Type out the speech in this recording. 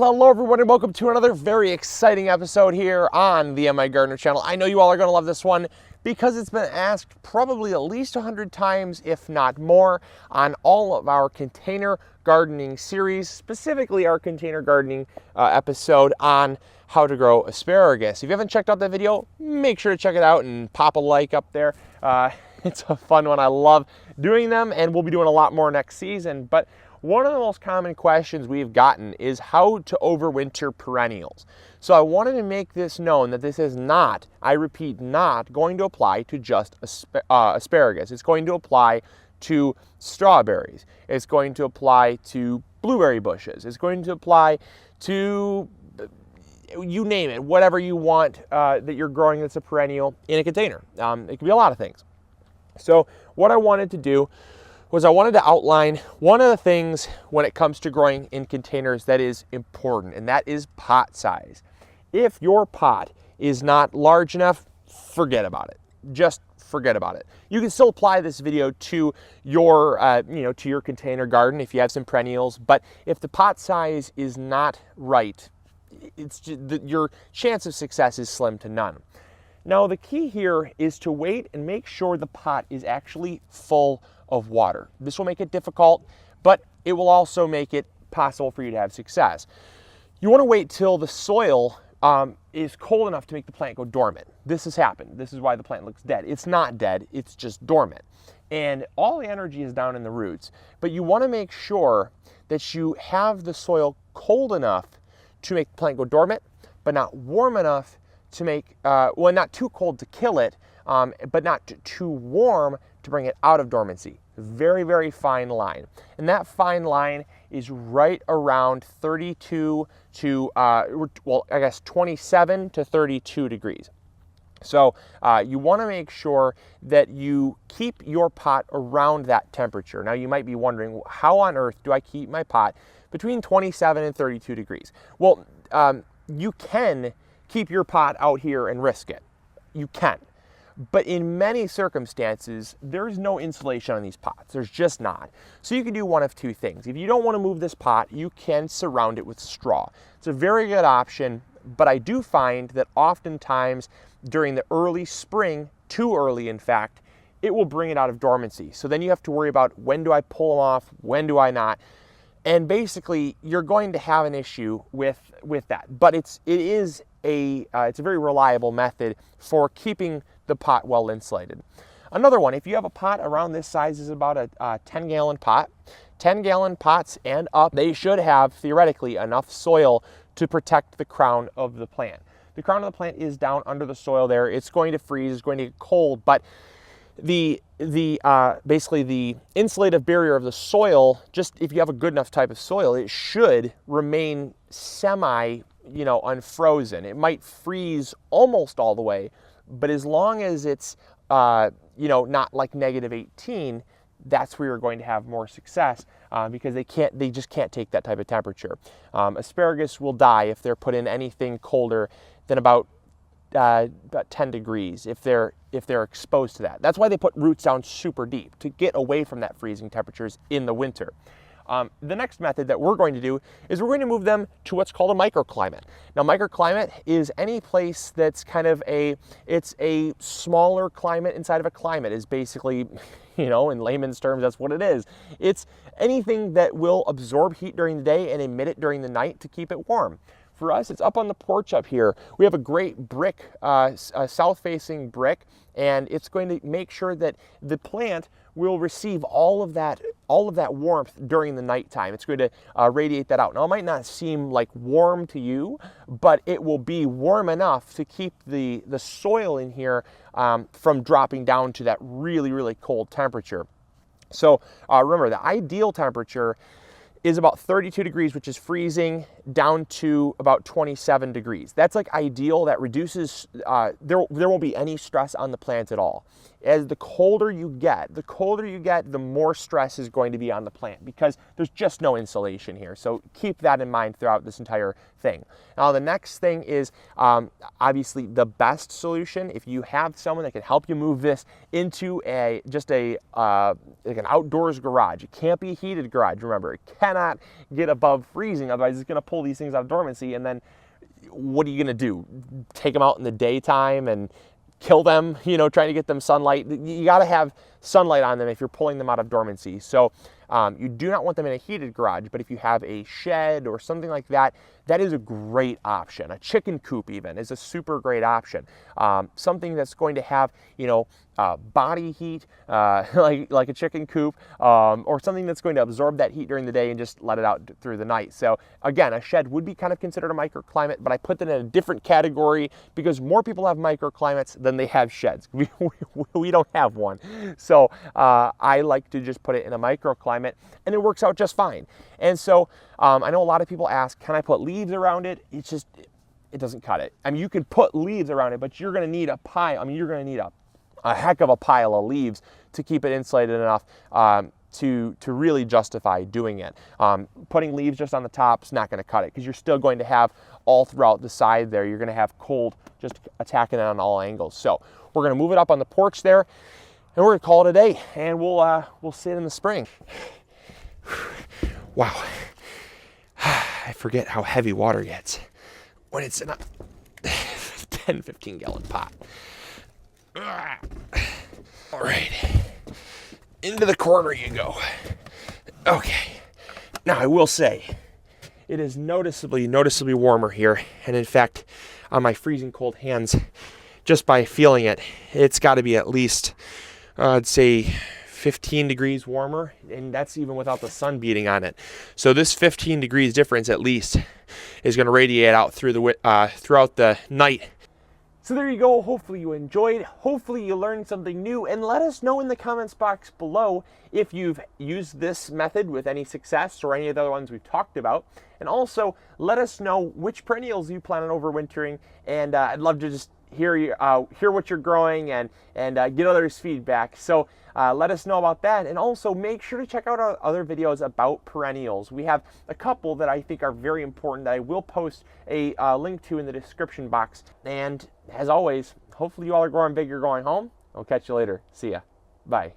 Well, hello everyone and welcome to another very exciting episode here on the MIgardener channel. I know you all are going to love this one because it's been asked probably at least 100 times, if not more, on all of our container gardening series, specifically our container gardening episode on how to grow asparagus. If you haven't checked out that video, make sure to check it out and pop a like up there. It's a fun one. I love doing them, and we'll be doing a lot more next season. But one of the most common questions we've gotten is how to overwinter perennials. So I wanted to make this known that this is not, I repeat, not going to apply to just asparagus. It's going to apply to strawberries. It's going to apply to blueberry bushes. It's going to apply to, you name it, whatever you want that you're growing that's a perennial in a container. It can be a lot of things. So what I wanted to do was I wanted to outline one of the things when it comes to growing in containers that is important, and that is pot size. If your pot is not large enough, forget about it. Just forget about it. You can still apply this video to your, to your container garden if you have some perennials, but if the pot size is not right, it's just, your chance of success is slim to none. Now, the key here is to wait and make sure the pot is actually full of water. This will make it difficult, but it will also make it possible for you to have success. You want to wait till the soil is cold enough to make the plant go dormant. This has happened. This is why the plant looks dead. It's not dead, it's just dormant. And all the energy is down in the roots. But you want to make sure that you have the soil cold enough to make the plant go dormant, but not warm enough to make, well, not too cold to kill it, but not too warm to bring it out of dormancy. Very, very fine line. And that fine line is right around 32 to, well, I guess 27 to 32 degrees. So you want to make sure that you keep your pot around that temperature. Now you might be wondering, how on earth do I keep my pot between 27 and 32 degrees? Well, you can keep your pot out here and risk it. You can. But in many circumstances, there's no insulation on these pots. There's just not. So you can do one of two things. If you don't want to move this pot, you can surround it with straw. It's a very good option, but I do find that oftentimes during the early spring, too early in fact, it will bring it out of dormancy. So then you have to worry about, when do I pull them off, when do I not? And basically, you're going to have an issue with that. But it's a very reliable method for keeping the pot well insulated. Another one, if you have a pot around this size, is about a 10-gallon pot. 10-gallon pots and up, they should have theoretically enough soil to protect the crown of the plant. The crown of the plant is down under the soil there. It's going to freeze, it's going to get cold, but basically the insulative barrier of the soil, just if you have a good enough type of soil, it should remain semi, unfrozen. It might freeze almost all the way, but as long as it's, not like -18, that's where you're going to have more success because they just can't take that type of temperature. Asparagus will die if they're put in anything colder than about 10 degrees if they're exposed to that. That's why they put roots down super deep, to get away from that freezing temperatures in the winter. The next method that we're going to do is we're going to move them to what's called a microclimate. Now, microclimate is any place that's kind of it's a smaller climate inside of a climate, is basically, in layman's terms, that's what it is. It's anything that will absorb heat during the day and emit it during the night to keep it warm. For us, it's up on the porch up here. We have a great brick, south-facing brick, and it's going to make sure that the plant will receive all of that warmth during the nighttime. It's going to radiate that out. Now, it might not seem like warm to you, but it will be warm enough to keep the soil in here from dropping down to that really, really cold temperature. So remember, the ideal temperature is about 32 degrees, which is freezing, down to about 27 degrees. That's like ideal. That reduces, there won't be any stress on the plant at all. As the colder you get, the more stress is going to be on the plant because there's just no insulation here. So keep that in mind throughout this entire thing. Now, the next thing is obviously the best solution. If you have someone that can help you move this into like an outdoors garage, it can't be a heated garage. Remember, it cannot cannot get above freezing, otherwise it's going to pull these things out of dormancy, and then what are you going to do? Take them out in the daytime and kill them, you know, trying to get them sunlight? You got to have sunlight on them if you're pulling them out of dormancy. So you do not want them in a heated garage, but if you have a shed or something like that, that is a great option. A chicken coop even is a super great option. Something that's going to have, you know, body heat, like a chicken coop, or something that's going to absorb that heat during the day and just let it out through the night. So again, a shed would be kind of considered a microclimate, but I put that in a different category because more people have microclimates than they have sheds. We don't have one. So I like to just put it in a microclimate, and it works out just fine. And so I know a lot of people ask, can I put leaves around it? It's just, it doesn't cut it. I mean, you can put leaves around it, but you're going to need a pile. I mean, you're going to need a heck of a pile of leaves to keep it insulated enough to really justify doing it. Putting leaves just on the top is not going to cut it, because you're still going to have all throughout the side there, you're going to have cold just attacking it on all angles. So we're going to move it up on the porch there, and we're going to call it a day, and we'll see it in the spring. Wow. I forget how heavy water gets when it's in a 10, 15 gallon pot. All right, into the corner you go. Okay, now I will say it is noticeably warmer here, and in fact, on my freezing cold hands, just by feeling it, it's got to be at least, I'd say 15 degrees warmer, and that's even without the sun beating on it. So this 15 degrees difference at least is going to radiate out through the throughout the night. So there you go. Hopefully you enjoyed. Hopefully you learned something new, and let us know in the comments box below if you've used this method with any success or any of the other ones we've talked about. And also let us know which perennials you plan on overwintering, and I'd love to just hear what you're growing and get others' feedback. So let us know about that, and also make sure to check out our other videos about perennials. We have a couple that I think are very important that I will post a link to in the description box. And as always, hopefully you all are growing big, you're going home. I'll catch you later. See ya. Bye.